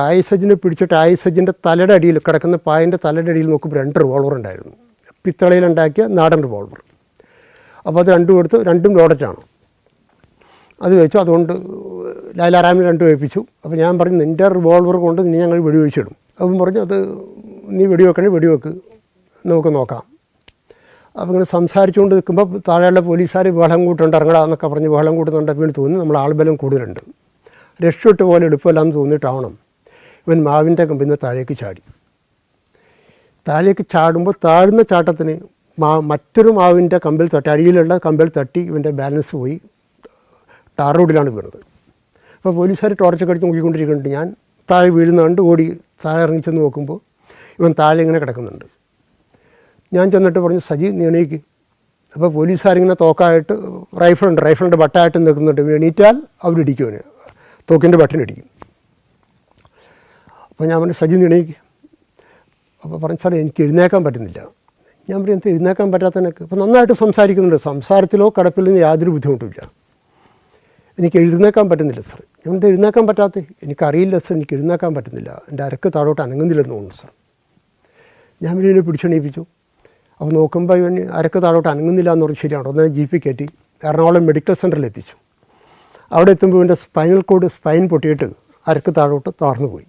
ആയിസജിനെ പിടിച്ചിട്ട് ആയിസജിൻ്റെ തലയുടെ അടിയിൽ കിടക്കുന്ന പായൻ്റെ തലയുടെ അടിയിൽ നോക്കുമ്പോൾ 2 റിവോൾവർ ഉണ്ടായിരുന്നു. പിത്തളയിലുണ്ടാക്കിയ നാടൻ റിവോൾവർ. അപ്പോൾ അത് രണ്ടും എടുത്ത്, രണ്ടും ലോഡറ്റാണ്. അത് വെച്ചു. അതുകൊണ്ട് ലൈലാറാമിന് 2 ഏൽപ്പിച്ചു. അപ്പോൾ ഞാൻ പറഞ്ഞു, നിൻ്റെ റിവോൾവർ കൊണ്ട് നീ ഞങ്ങൾ വെടിവെച്ചിടും. അപ്പം പറഞ്ഞു, അത് നീ വെടിവെക്കണേ വെടിവെക്ക്, നമുക്ക് നോക്കാം. അപ്പോൾ ഇങ്ങനെ സംസാരിച്ചുകൊണ്ട് നിൽക്കുമ്പോൾ താഴെയുള്ള പോലീസുകാർ ബഹളം കൂട്ടുണ്ട്, ഇറങ്ങടാ എന്നൊക്കെ പറഞ്ഞ് ബഹളം കൂട്ടുന്നുണ്ട്. അപ്പോൾ തോന്നി നമ്മൾ ആൾബലം കൂടുതലുണ്ട്, രക്ഷപ്പെട്ട് പോലെ എളുപ്പമല്ലാന്ന് തോന്നിയിട്ടാവണം ഇവൻ മാവിൻ്റെ കമ്പിൽ നിന്ന് താഴേക്ക് ചാടി. താഴേക്ക് ചാടുമ്പോൾ താഴ്ന്ന ചാട്ടത്തിന് മറ്റൊരു മാവിൻ്റെ കമ്പിൽ തട്ടി, അടിയിലുള്ള കമ്പിൽ തട്ടി ഇവൻ്റെ ബാലൻസ് പോയി ടാർ റോഡിലാണ് വീണത്. അപ്പോൾ പോലീസുകാർ ടോർച്ചൊക്കെ അടിച്ച് നോക്കിക്കൊണ്ടിരിക്കുന്നുണ്ട്. ഞാൻ താഴെ വീഴുന്നുണ്ട്. ഓടി താഴെ ഇറങ്ങി ചെന്ന് നോക്കുമ്പോൾ ഇവൻ താഴെ ഇങ്ങനെ കിടക്കുന്നുണ്ട്. ഞാൻ ചെന്നിട്ട് പറഞ്ഞു, സജി നീ എണീക്ക്. അപ്പോൾ പോലീസുകാരിങ്ങനെ തോക്കായിട്ട് റൈഫിളിൻ്റെ ബട്ടായിട്ട് നിൽക്കുന്നുണ്ട്. എണീറ്റാൽ അവരിടിക്കും, അവന് തോക്കിൻ്റെ ബട്ടണിടിക്കും. അപ്പോൾ ഞാൻ പറഞ്ഞു, സജി നീ എണീക്ക്. അപ്പോൾ പറഞ്ഞു, സാറേ എനിക്ക് എഴുന്നേക്കാൻ പറ്റുന്നില്ല. ഞാൻ പറഞ്ഞു, എനിക്ക് എഴുന്നേക്കാൻ പറ്റാത്തതിനൊക്കെ. അപ്പോൾ നന്നായിട്ട് സംസാരിക്കുന്നുണ്ട്, സംസാരത്തിലോ കടപ്പിൽ നിന്ന് യാതൊരു ബുദ്ധിമുട്ടില്ല. എനിക്ക് എഴുന്നേക്കാൻ പറ്റുന്നില്ല സാർ. ഞാൻ എഴുന്നേക്കാൻ പറ്റാത്ത, എനിക്കറിയില്ല സാർ, എനിക്ക് എഴുന്നേക്കാൻ പറ്റുന്നില്ല, എൻ്റെ അരക്ക് താഴോട്ട് അനങ്ങുന്നില്ലെന്ന് തോന്നുന്നു സാർ. ഞാൻ ഇതിനെ പിടിച്ചെണീപ്പിച്ചു. അപ്പോൾ നോക്കുമ്പോൾ ഇവന് അരക്ക് താഴോട്ട് അനങ്ങുന്നില്ല എന്ന് പറഞ്ഞ് ശരിയാണോ, ഒന്നേ ജീപ്പിൽ കയറ്റി എറണാകുളം മെഡിക്കൽ സെൻ്ററിൽ എത്തിച്ചു. അവിടെ എത്തുമ്പോൾ ഇവൻ്റെ സ്പൈനൽ കോഡ്, സ്പൈൻ പൊട്ടിയിട്ട് അരക്ക് താഴോട്ട് താഴ്ന്നു പോയി.